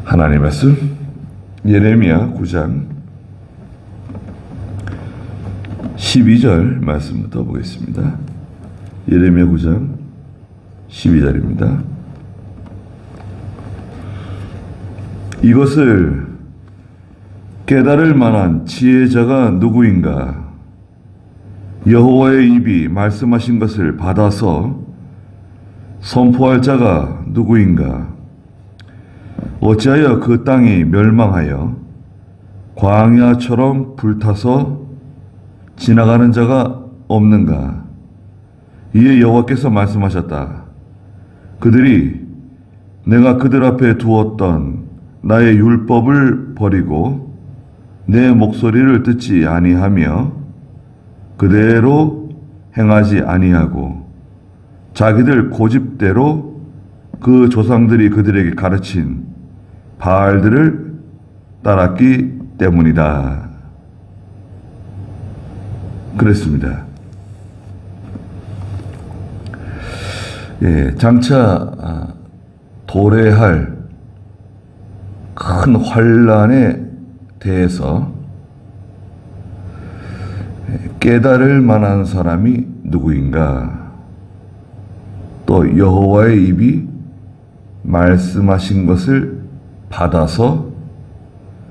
하나님의 말씀 예레미야 9장 12절 말씀부터 보겠습니다. 예레미야 9장 12절입니다. 이것을 깨달을 만한 지혜자가 누구인가? 여호와의 입이 말씀하신 것을 받아서 선포할 자가 누구인가? 어찌하여 그 땅이 멸망하여 광야처럼 불타서 지나가는 자가 없는가? 이에 여호와께서 말씀하셨다. 그들이 내가 그들 앞에 두었던 나의 율법을 버리고 내 목소리를 듣지 아니하며 그대로 행하지 아니하고 자기들 고집대로 그 조상들이 그들에게 가르친 바알들을 따랐기 때문이다. 그랬습니다. 장차 도래할 큰 환란에 대해서 깨달을 만한 사람이 누구인가? 또 여호와의 입이 말씀하신 것을 받아서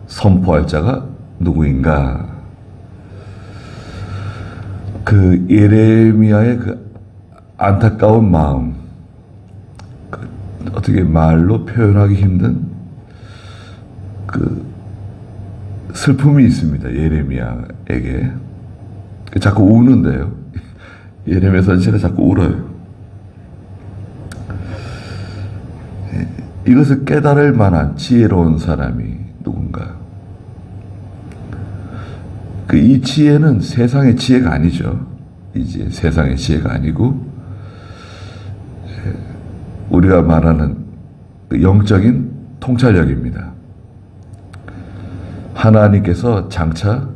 선포할 자가 누구인가? 그 예레미야의 그 안타까운 마음, 어떻게 말로 표현하기 힘든 그 슬픔이 있습니다. 예레미야에게. 자꾸 우는데요. 예레미야 선지자가 자꾸 울어요. 이것을 깨달을 만한 지혜로운 사람이 누군가? 이 지혜는 세상의 지혜가 아니죠. 이제 세상의 지혜가 아니고 우리가 말하는 영적인 통찰력입니다. 하나님께서 장차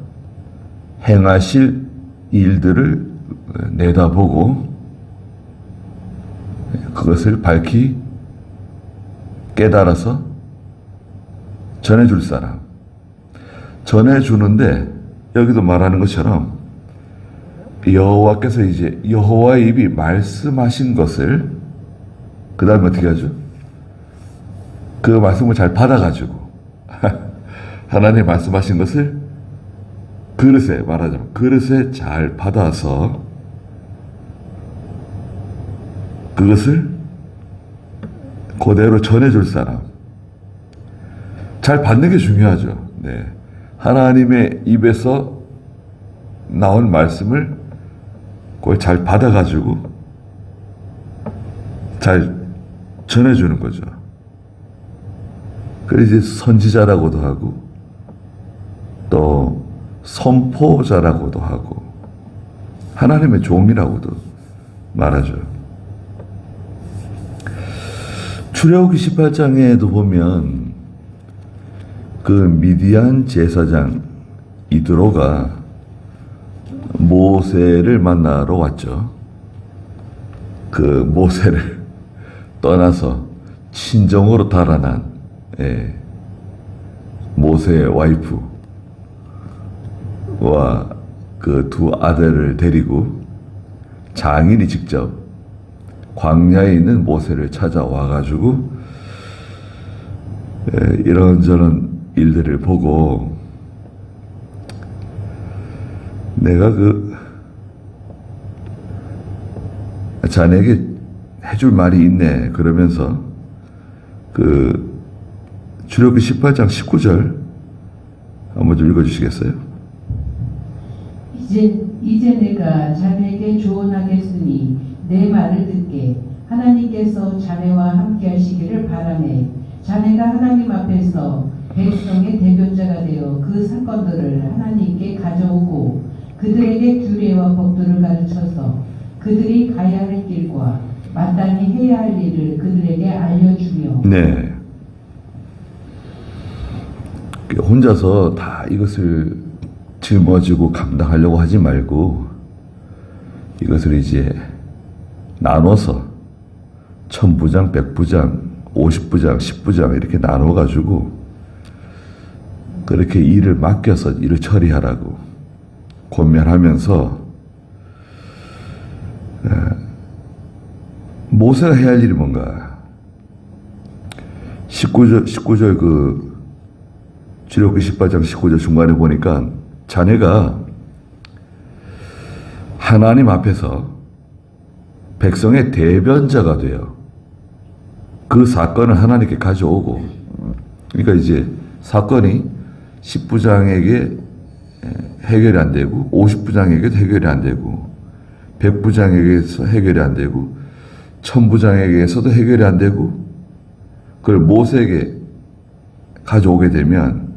행하실 일들을 내다보고 그것을 밝히 깨달아서 전해줄 사람. 전해주는데 여기도 말하는 것처럼 여호와께서 이제 여호와의 입이 말씀하신 것을 그 다음에 어떻게 하죠? 그 말씀을 잘 받아가지고 하나님 말씀하신 것을 그릇에, 말하자면 그릇에 잘 받아서 그것을 그대로 전해줄 사람. 잘 받는 게 중요하죠. 네. 하나님의 입에서 나온 말씀을 그걸 잘 받아가지고 잘 전해주는 거죠. 그래서 이제 선지자라고도 하고 또 선포자라고도 하고 하나님의 종이라고도 말하죠. 출애굽기 18장에도 보면 그 미디안 제사장 이드로가 모세를 만나러 왔죠. 그 모세를 떠나서 친정으로 달아난 모세의 와이프와 그 두 아들을 데리고 장인이 직접 광야에 있는 모세를 찾아와가지고 이런저런 일들을 보고 내가 자네에게 해줄 말이 있네 그러면서 출애굽기 18장 19절 한번 좀 읽어주시겠어요? 이제 내가 자네에게 조언하겠으니 내 말을 듣게. 하나님께서 자네와 함께 하시기를 바라네. 자네가 하나님 앞에서 백성의 대변자가 되어 그 사건들을 하나님께 가져오고 그들에게 규례와 법도를 가르쳐서 그들이 가야 할 길과 마땅히 해야 할 일을 그들에게 알려주며. 네. 혼자서 다 이것을 짊어지고 감당하려고 하지 말고 이것을 이제 나눠서 천부장, 백부장, 50부장, 10부장 이렇게 나눠가지고 그렇게 일을 맡겨서 일을 처리하라고 권면하면서 모세가 해야 할 일이 뭔가 19절 그 출애굽기 18장 19절 중간에 보니까 자네가 하나님 앞에서 백성의 대변자가 돼요. 그 사건을 하나님께 가져오고, 그러니까 이제 사건이 10부장에게 해결이 안 되고 50부장에게도 해결이 안 되고 100부장에게서 해결이 안 되고 1000부장에게서도 해결이 안 되고 그걸 모세에게 가져오게 되면,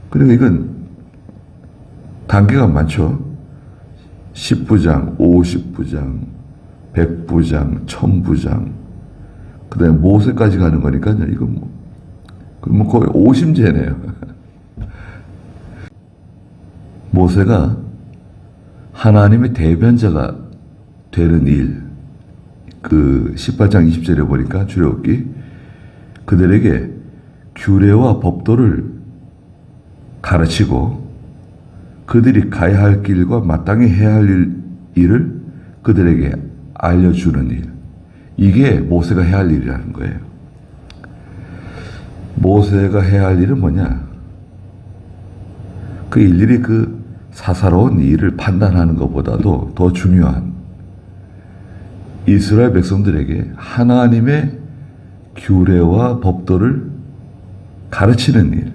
그러니까 이건 단계가 많죠. 10부장, 50부장, 100부장, 1000부장, 그 다음에 모세까지 가는 거니까요. 이건 뭐 거의 오심제네요. 모세가 하나님의 대변자가 되는 일, 그 18장 20절에 보니까 출애굽기 그들에게 규례와 법도를 가르치고 그들이 가야 할 길과 마땅히 해야 할 일을 그들에게 알려주는 일, 이게 모세가 해야 할 일이라는 거예요. 모세가 해야 할 일은 뭐냐? 그 일일이 그 사사로운 일을 판단하는 것보다도 더 중요한 이스라엘 백성들에게 하나님의 규례와 법도를 가르치는 일,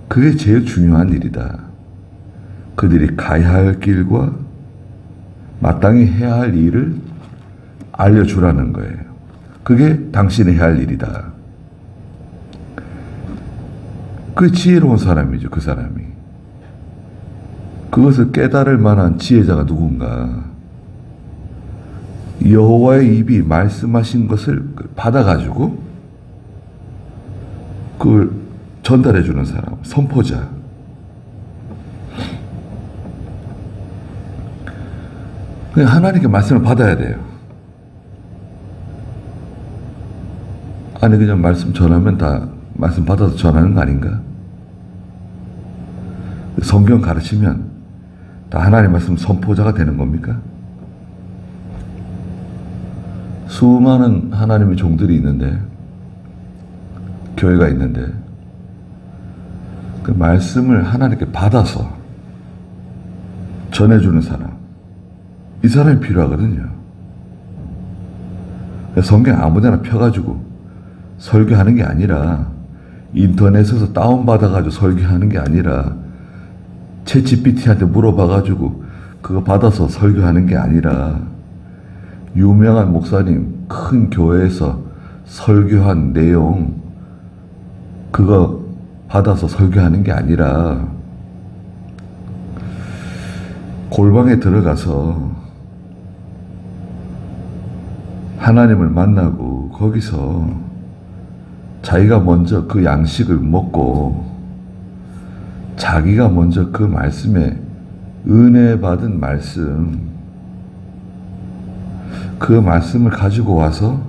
그게 제일 중요한 일이다. 그들이 가야 할 길과 마땅히 해야 할 일을 알려주라는 거예요. 그게 당신이 해야 할 일이다. 그 지혜로운 사람이죠, 그 사람이. 그것을 깨달을 만한 지혜자가 누군가? 여호와의 입이 말씀하신 것을 받아가지고 그걸 전달해 주는 사람, 선포자. 그냥 하나님께 말씀을 받아야 돼요. 아니 그냥 말씀 전하면 다 말씀 받아서 전하는 거 아닌가? 성경 가르치면 다 하나님 말씀 선포자가 되는 겁니까? 수많은 하나님의 종들이 있는데, 교회가 있는데 그 말씀을 하나님께 받아서 전해주는 사람, 이 사람이 필요하거든요. 성경 아무데나 펴가지고 설교하는 게 아니라, 인터넷에서 다운받아가지고 설교하는 게 아니라, 챗GPT한테 물어봐가지고 그거 받아서 설교하는 게 아니라, 유명한 목사님 큰 교회에서 설교한 내용 그거 받아서 설교하는 게 아니라, 골방에 들어가서 하나님을 만나고 거기서 자기가 먼저 그 양식을 먹고 자기가 먼저 그 말씀에 은혜 받은 말씀, 그 말씀을 가지고 와서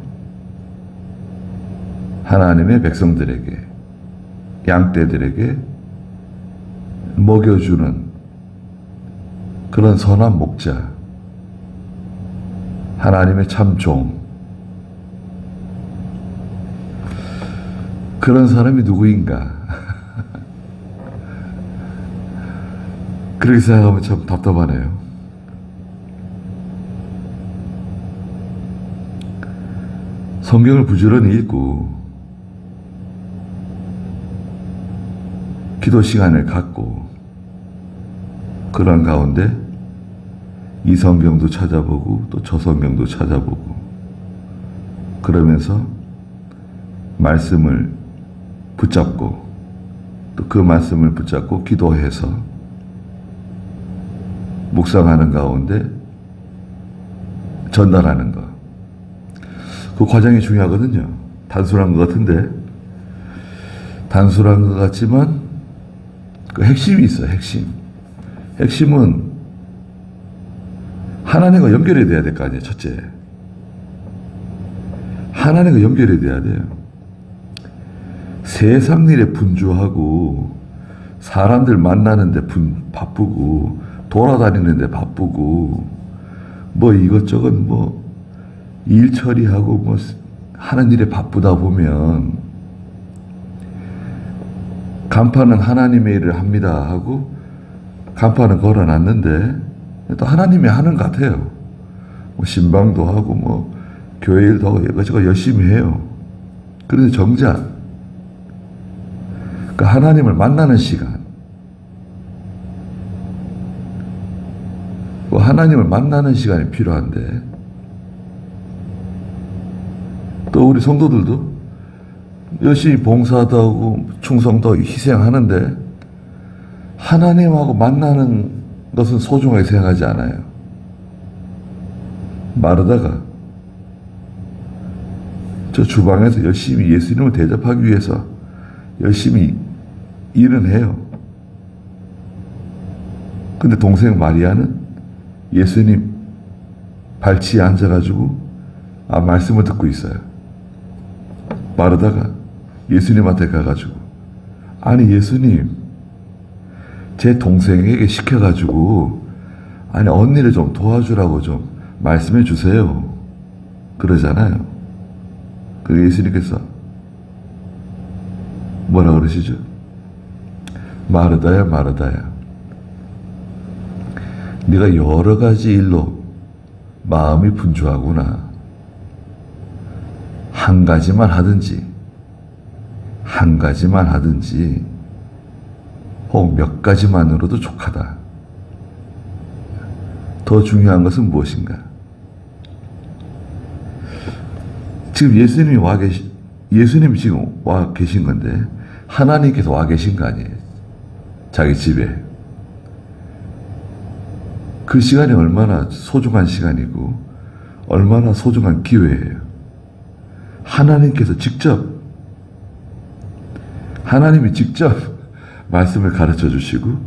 하나님의 백성들에게, 양떼들에게 먹여주는 그런 선한 목자, 하나님의 참종, 그런 사람이 누구인가? 그렇게 생각하면 참 답답하네요. 성경을 부지런히 읽고 기도 시간을 갖고 그런 가운데 이 성경도 찾아보고 또 저 성경도 찾아보고 그러면서 말씀을 붙잡고 또 그 말씀을 붙잡고 기도해서 묵상하는 가운데 전달하는 것, 그 과정이 중요하거든요. 단순한 것 같은데, 단순한 것 같지만 그 핵심이 있어요. 핵심은 하나님과 연결이 돼야 될 거 아니에요. 첫째, 하나님과 연결이 돼야 돼요. 세상 일에 분주하고 사람들 만나는데 바쁘고 돌아다니는데 바쁘고 뭐 이것저것 뭐 일 처리하고 뭐 하는 일에 바쁘다 보면 간판은 하나님의 일을 합니다 하고 간판은 걸어놨는데 또 하나님이 하는 것 같아요. 뭐 신방도 하고 뭐 교회 일도 하고 이것저것 열심히 해요. 그런데 정작 그 하나님을 만나는 시간, 그 하나님을 만나는 시간이 필요한데 또 우리 성도들도 열심히 봉사도 하고 충성도 하고 희생하는데 하나님하고 만나는 것은 소중하게 생각하지 않아요. 마르다가 저 주방에서 열심히 예수님을 대접하기 위해서 열심히 일은 해요. 근데 동생 마리아는 예수님 발치에 앉아가지고 말씀을 듣고 있어요. 마르다가 예수님한테 가가지고 아니 예수님 제 동생에게 시켜가지고 아니 언니를 좀 도와주라고 좀 말씀해 주세요. 그러잖아요. 그래서 예수님께서 뭐라 그러시죠? 마르다야 마르다야 네가 여러 가지 일로 마음이 분주하구나. 한 가지만 하든지 혹 몇 가지만으로도 족하다. 더 중요한 것은 무엇인가? 지금 예수님이 지금 와 계신 건데 하나님께서 와 계신 거 아니에요? 자기 집에. 그 시간이 얼마나 소중한 시간이고 얼마나 소중한 기회예요. 하나님이 직접 말씀을 가르쳐 주시고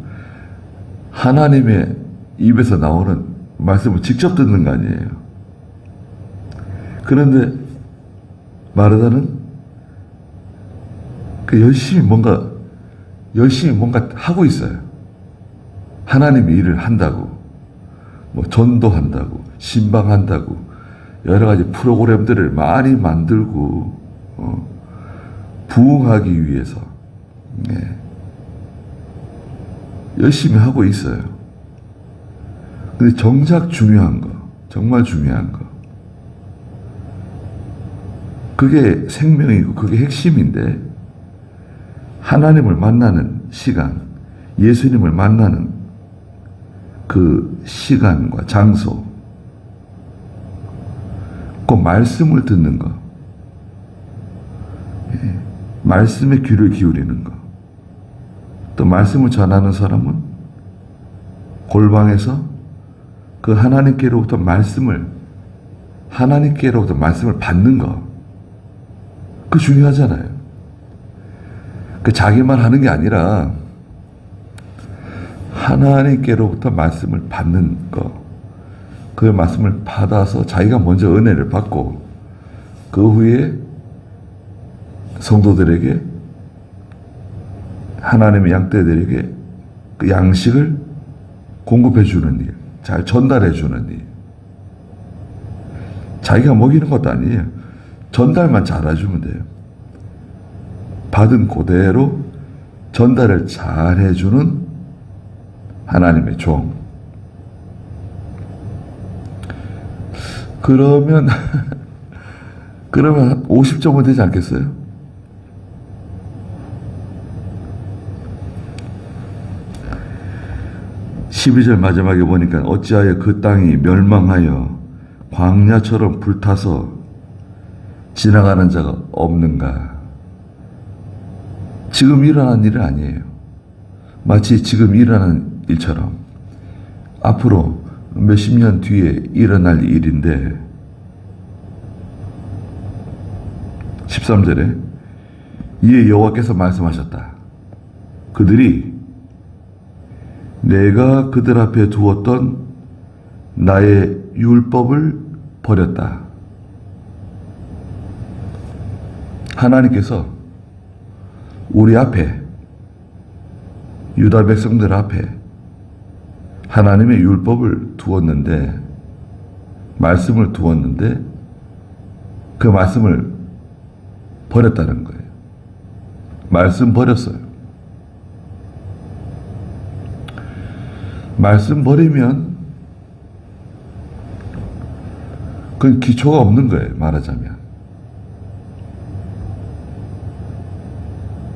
하나님의 입에서 나오는 말씀을 직접 듣는 거 아니에요. 그런데 마르다는 열심히 뭔가 하고 있어요. 하나님의 일을 한다고, 뭐 전도한다고, 신방한다고, 여러 가지 프로그램들을 많이 만들고 부흥하기 위해서 열심히 하고 있어요. 근데 정작 중요한 거, 정말 중요한 거, 그게 생명이고 그게 핵심인데 하나님을 만나는 시간, 예수님을 만나는 그 시간과 장소, 그 말씀을 듣는 거, 말씀에 귀를 기울이는 거, 또 말씀을 전하는 사람은 골방에서 그 하나님께로부터 말씀을 받는 거, 그 중요하잖아요. 그 자기만 하는 게 아니라 하나님께로부터 말씀을 받는 거, 그 말씀을 받아서 자기가 먼저 은혜를 받고 그 후에 성도들에게, 하나님의 양떼들에게 그 양식을 공급해 주는 일, 잘 전달해 주는 일. 자기가 먹이는 것도 아니에요. 전달만 잘해주면 돼요. 받은 그대로 전달을 잘 해주는 하나님의 종. 그러면 50점은 되지 않겠어요? (12절) 마지막에 보니까 어찌하여 그 땅이 멸망하여 광야처럼 불타서 지나가는 자가 없는가? 지금 일어난 일은 아니에요. 마치 지금 일어나는 일처럼 앞으로 몇십 년 뒤에 일어날 일인데 13절에 이에 여호와께서 말씀하셨다. 그들이 내가 그들 앞에 두었던 나의 율법을 버렸다. 하나님께서 우리 앞에, 유다 백성들 앞에 하나님의 율법을 두었는데, 말씀을 두었는데 그 말씀을 버렸다는 거예요. 말씀 버렸어요. 말씀 버리면 그건 기초가 없는 거예요. 말하자면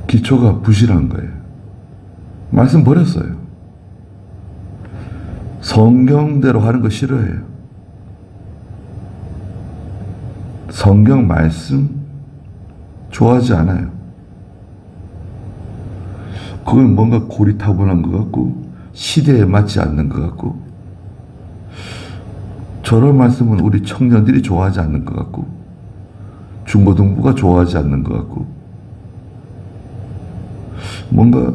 기초가 부실한 거예요. 말씀 버렸어요. 성경대로 하는 거 싫어해요. 성경 말씀 좋아하지 않아요. 그건 뭔가 고리타분한 것 같고 시대에 맞지 않는 것 같고, 저런 말씀은 우리 청년들이 좋아하지 않는 것 같고 중고등부가 좋아하지 않는 것 같고, 뭔가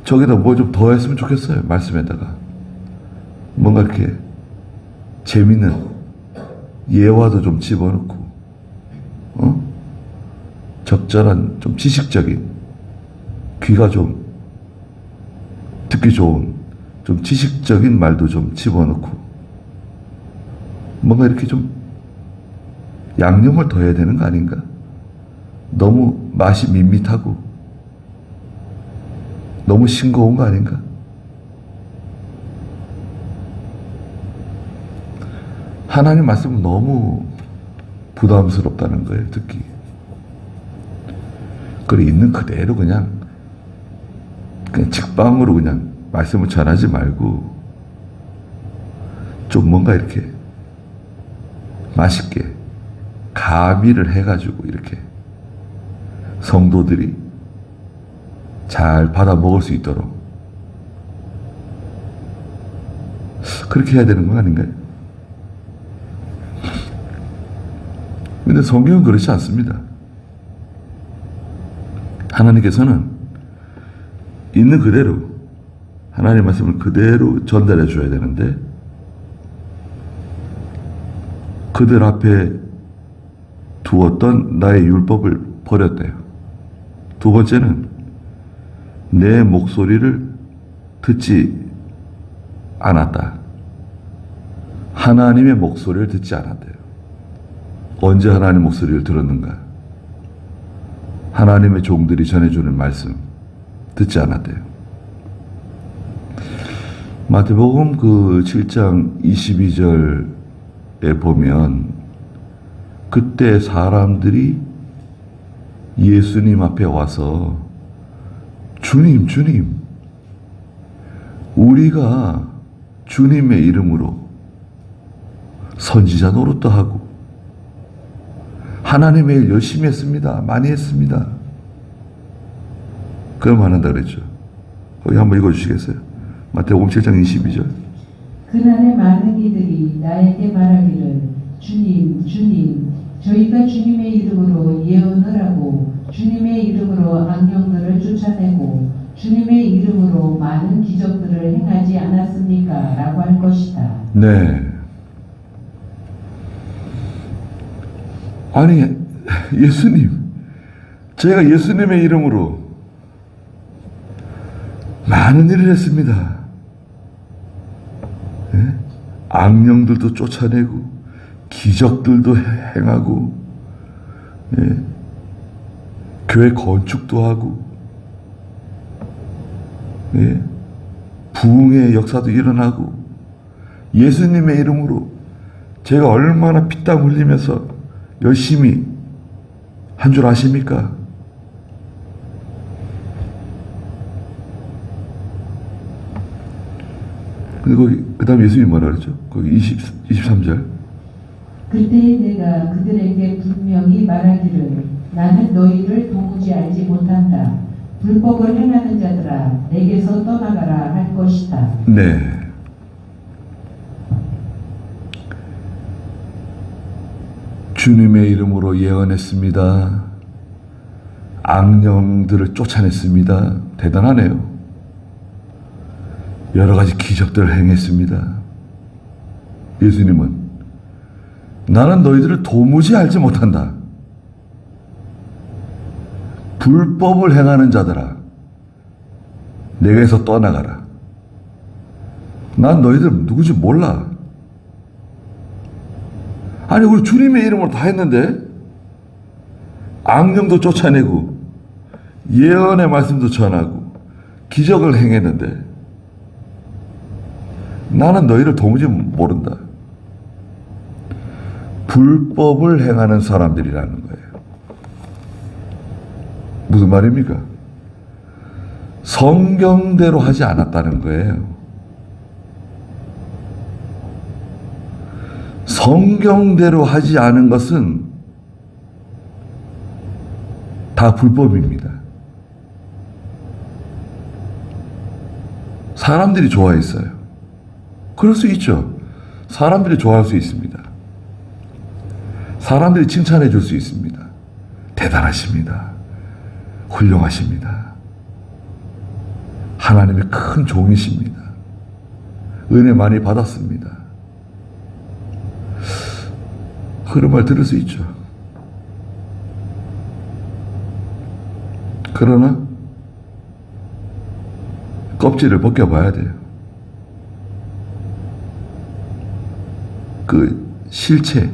저기다 뭐 좀 더 했으면 좋겠어요. 말씀에다가 뭔가 이렇게 재밌는 예화도 좀 집어넣고, 적절한 좀 지식적인, 귀가 좀 듣기 좋은 좀 지식적인 말도 좀 집어넣고, 뭔가 이렇게 좀 양념을 더해야 되는 거 아닌가? 너무 맛이 밋밋하고 너무 싱거운 거 아닌가? 하나님 말씀은 너무 부담스럽다는 거예요, 듣기. 그래, 있는 그대로 그냥 직방으로 그냥 말씀을 전하지 말고 좀 뭔가 이렇게 맛있게 가미를 해가지고 이렇게 성도들이 잘 받아 먹을 수 있도록 그렇게 해야 되는 거 아닌가요? 근데 성경은 그렇지 않습니다. 하나님께서는 있는 그대로 하나님의 말씀을 그대로 전달해 줘야 되는데, 그들 앞에 두었던 나의 율법을 버렸대요. 두 번째는 내 목소리를 듣지 않았다. 하나님의 목소리를 듣지 않았대요. 언제 하나님 목소리를 들었는가? 하나님의 종들이 전해주는 말씀 듣지 않았대요. 마태복음 그 7장 22절에 보면 그때 사람들이 예수님 앞에 와서 주님, 주님, 우리가 주님의 이름으로 선지자 노릇도 하고 하나님의 일 열심히 했습니다. 많이 했습니다. 그럼 안 한다 그랬죠. 거기 한번 읽어주시겠어요? 마태복음 7장 22절. 그날에 많은 이들이 나에게 말하기를 주님, 주님, 저희가 주님의 이름으로 예언을 하고 주님의 이름으로 악령들을 쫓아내고 주님의 이름으로 많은 기적들을 행하지 않았습니까? 라고 할 것이다. 네. 아니, 예수님, 제가 예수님의 이름으로 많은 일을 했습니다. 네? 악령들도 쫓아내고 기적들도 행하고, 네? 교회 건축도 하고, 네? 부흥의 역사도 일어나고, 예수님의 이름으로 제가 얼마나 피땀 흘리면서 열심히 한 줄 아십니까? 근데 거기 그 다음에 예수님이 뭐라 그랬죠? 거기 23절. 그때 내가 그들에게 분명히 말하기를 나는 너희를 도무지 알지 못한다. 불법을 행하는 자들아 내게서 떠나가라 할 것이다. 네. 주님의 이름으로 예언했습니다. 악령들을 쫓아냈습니다. 대단하네요. 여러 가지 기적들을 행했습니다. 예수님은 나는 너희들을 도무지 알지 못한다. 불법을 행하는 자들아, 내게서 떠나가라. 난 너희들 누구지 몰라. 아니, 우리 주님의 이름으로 다 했는데, 악령도 쫓아내고, 예언의 말씀도 전하고, 기적을 행했는데, 나는 너희를 도무지 모른다. 불법을 행하는 사람들이라는 거예요. 무슨 말입니까? 성경대로 하지 않았다는 거예요. 성경대로 하지 않은 것은 다 불법입니다. 사람들이 좋아했어요. 그럴 수 있죠. 사람들이 좋아할 수 있습니다. 사람들이 칭찬해 줄 수 있습니다. 대단하십니다. 훌륭하십니다. 하나님의 큰 종이십니다. 은혜 많이 받았습니다. 그런 말 들을 수 있죠. 그러나 껍질을 벗겨봐야 돼요. 그 실체,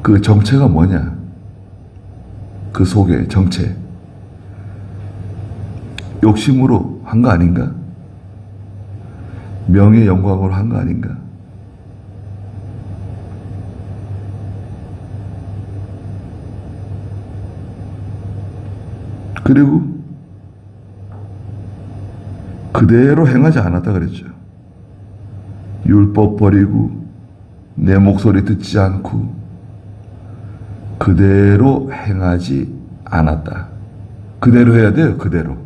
그 정체가 뭐냐? 그 속의 정체. 욕심으로 한 거 아닌가? 명예 영광으로 한 거 아닌가? 그리고 그대로 행하지 않았다 그랬죠. 율법 버리고 내 목소리 듣지 않고 그대로 행하지 않았다. 그대로 해야 돼요. 그대로.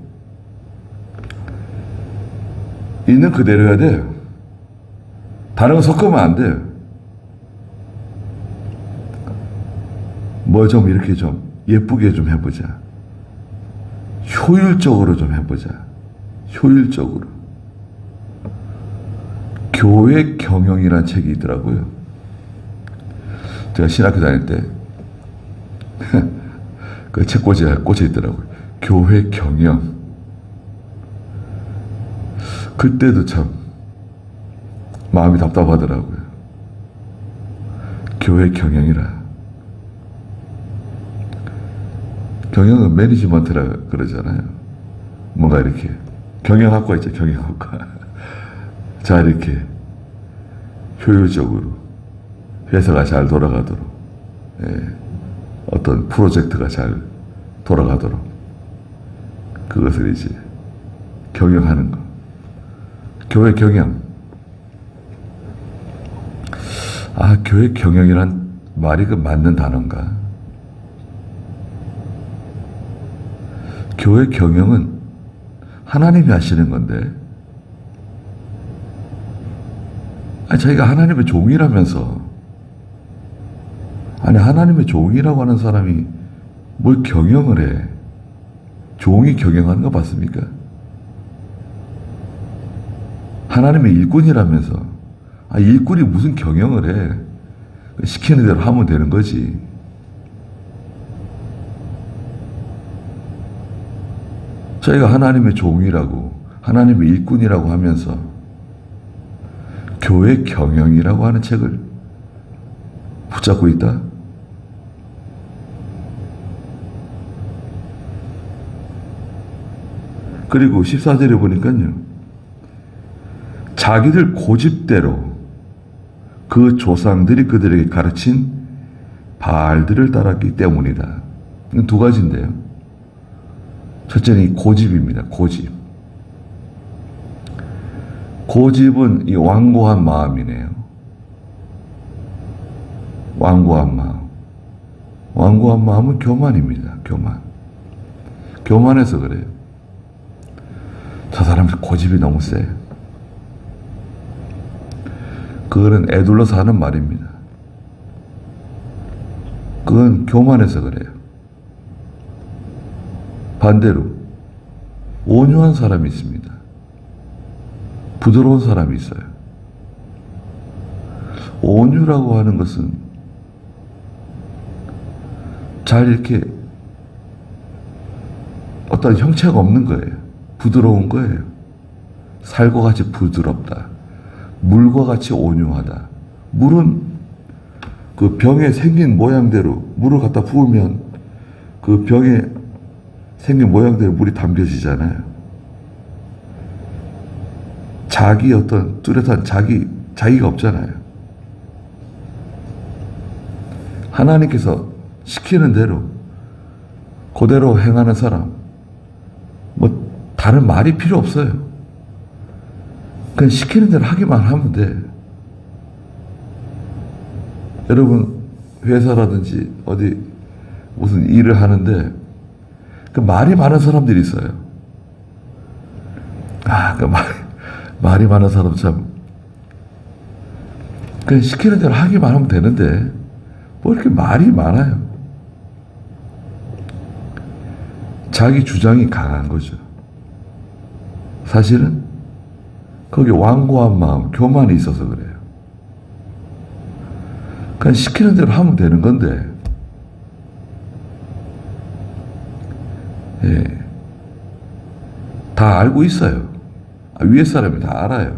있는 그대로 해야 돼요. 다른 거 섞으면 안 돼요. 뭐 좀 이렇게 좀 예쁘게 좀 해보자. 효율적으로 좀 해보자. 효율적으로. 교회 경영이라는 책이 있더라고요. 제가 신학교 다닐 때 그 책꽂이에 꽂혀 있더라고요. 교회 경영. 그때도 참 마음이 답답하더라고요. 교회 경영이라. 경영은 매니지먼트라 그러잖아요. 뭔가 이렇게 경영학과 있죠. 경영학과. 자, 이렇게 효율적으로 회사가 잘 돌아가도록, 어떤 프로젝트가 잘 돌아가도록 그것을 이제 경영하는 거. 교회 경영. 아, 교회 경영이란 말이 그 맞는 단어인가? 교회 경영은 하나님이 하시는 건데, 자기가 하나님의 종이라면서, 아니, 하나님의 종이라고 하는 사람이 뭘 경영을 해? 종이 경영하는 거 봤습니까? 하나님의 일꾼이라면서, 일꾼이 무슨 경영을 해? 시키는 대로 하면 되는 거지. 저희가 하나님의 종이라고, 하나님의 일꾼이라고 하면서 교회 경영이라고 하는 책을 붙잡고 있다? 그리고 14절에 보니까요, 자기들 고집대로 그 조상들이 그들에게 가르친 바알들을 따랐기 때문이다. 이건 두 가지인데요. 첫째는 이 고집입니다. 고집. 고집은 이 완고한 마음이네요. 완고한 마음. 완고한 마음은 교만입니다. 교만. 교만해서 그래요. 저 사람 고집이 너무 세. 그거는 애둘러서 하는 말입니다. 그건 교만해서 그래요. 반대로 온유한 사람이 있습니다. 부드러운 사람이 있어요. 온유라고 하는 것은 잘 이렇게 어떤 형체가 없는 거예요. 부드러운 거예요. 살과 같이 부드럽다. 물과 같이 온유하다. 물은 그 병에 생긴 모양대로 물을 갖다 부으면 그 병에 생긴 모양대로 물이 담겨지잖아요. 자기 어떤 뚜렷한 자기가 없잖아요. 하나님께서 시키는 대로 그대로 행하는 사람, 뭐 다른 말이 필요 없어요. 그냥 시키는 대로 하기만 하면 돼. 여러분 회사라든지 어디 무슨 일을 하는데 그 말이 많은 사람들이 있어요. 그 말이 많은 사람 참 그냥 시키는 대로 하기만 하면 되는데 뭐 이렇게 말이 많아요. 자기 주장이 강한 거죠. 사실은 거기 완고한 마음, 교만이 있어서 그래요. 그냥 시키는 대로 하면 되는 건데, 예. 다 알고 있어요. 위에 사람이 다 알아요.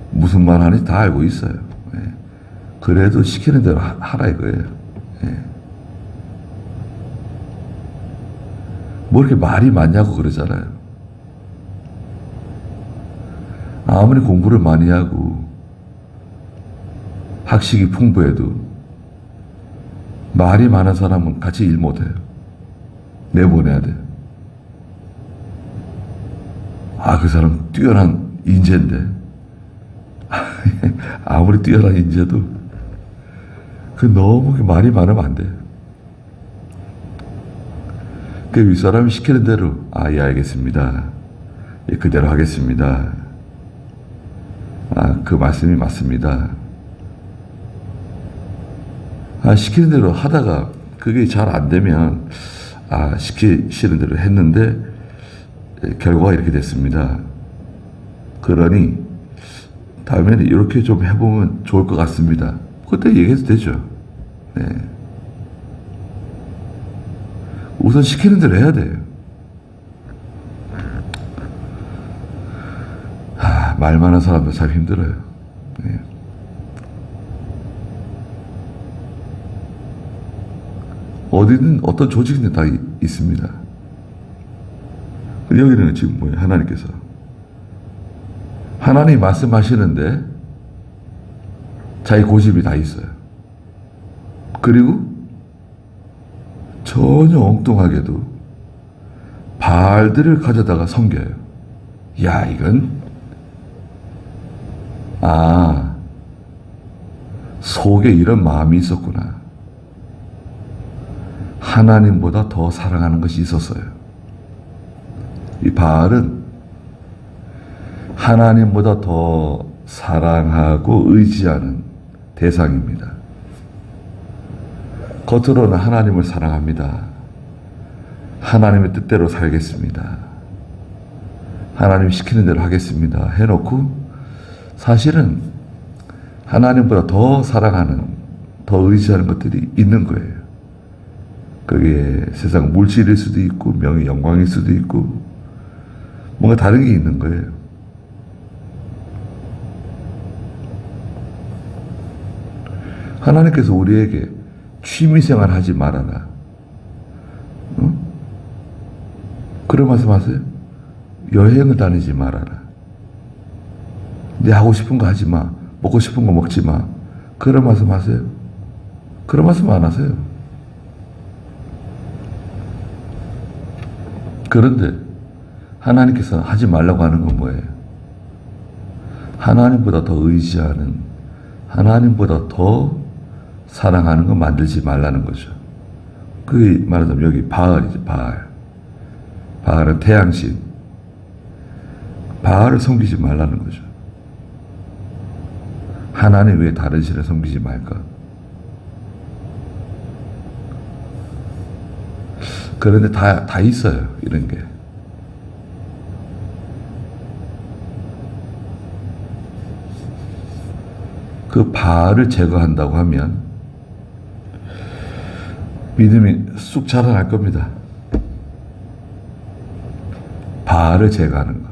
무슨 말 하는지 다 알고 있어요. 예. 그래도 시키는 대로 하라 이거예요. 예. 뭐 이렇게 말이 많냐고 그러잖아요. 아무리 공부를 많이 하고 학식이 풍부해도 말이 많은 사람은 같이 일 못해요. 내보내야 돼요. 그 사람 뛰어난 인재인데 아무리 뛰어난 인재도 너무 말이 많으면 안 돼요. 그 윗사람이 시키는 대로 예 알겠습니다. 예, 그대로 하겠습니다. 그 말씀이 맞습니다. 시키는 대로 하다가 그게 잘 안 되면 시키시는 대로 했는데 결과가 이렇게 됐습니다. 그러니 다음에는 이렇게 좀 해보면 좋을 것 같습니다. 그때 얘기해도 되죠. 네. 우선 시키는 대로 해야 돼요. 말 많은 사람도 참 힘들어요. 네. 어디든 어떤 조직이든 다 있습니다. 여기는 지금 뭐예요? 하나님께서 하나님이 말씀하시는데 자기 고집이 다 있어요. 그리고 전혀 엉뚱하게도 바알들을 가져다가 섬겨요. 이건 속에 이런 마음이 있었구나. 하나님보다 더 사랑하는 것이 있었어요. 이 바알은 하나님보다 더 사랑하고 의지하는 대상입니다. 겉으로는 하나님을 사랑합니다. 하나님의 뜻대로 살겠습니다. 하나님 시키는 대로 하겠습니다. 해놓고 사실은 하나님보다 더 사랑하는, 더 의지하는 것들이 있는 거예요. 그게 세상 물질일 수도 있고 명예 영광일 수도 있고 뭔가 다른 게 있는 거예요. 하나님께서 우리에게 취미생활 하지 말아라. 그런 말씀 하세요? 여행을 다니지 말아라. 내 하고 싶은 거 하지 마. 먹고 싶은 거 먹지 마. 그런 말씀 하세요? 그런 말씀 안 하세요. 그런데 하나님께서 하지 말라고 하는 건 뭐예요? 하나님보다 더 의지하는, 하나님보다 더 사랑하는 거 만들지 말라는 거죠. 그게 말하자면 여기 바알이죠. 바알은 태양신. 바알을 섬기지 말라는 거죠. 하나님 외에 다른 신을 섬기지 말까? 그런데 다 있어요. 이런 게. 그 바알을 제거한다고 하면 믿음이 쑥 자라날 겁니다. 바알을 제거하는 거.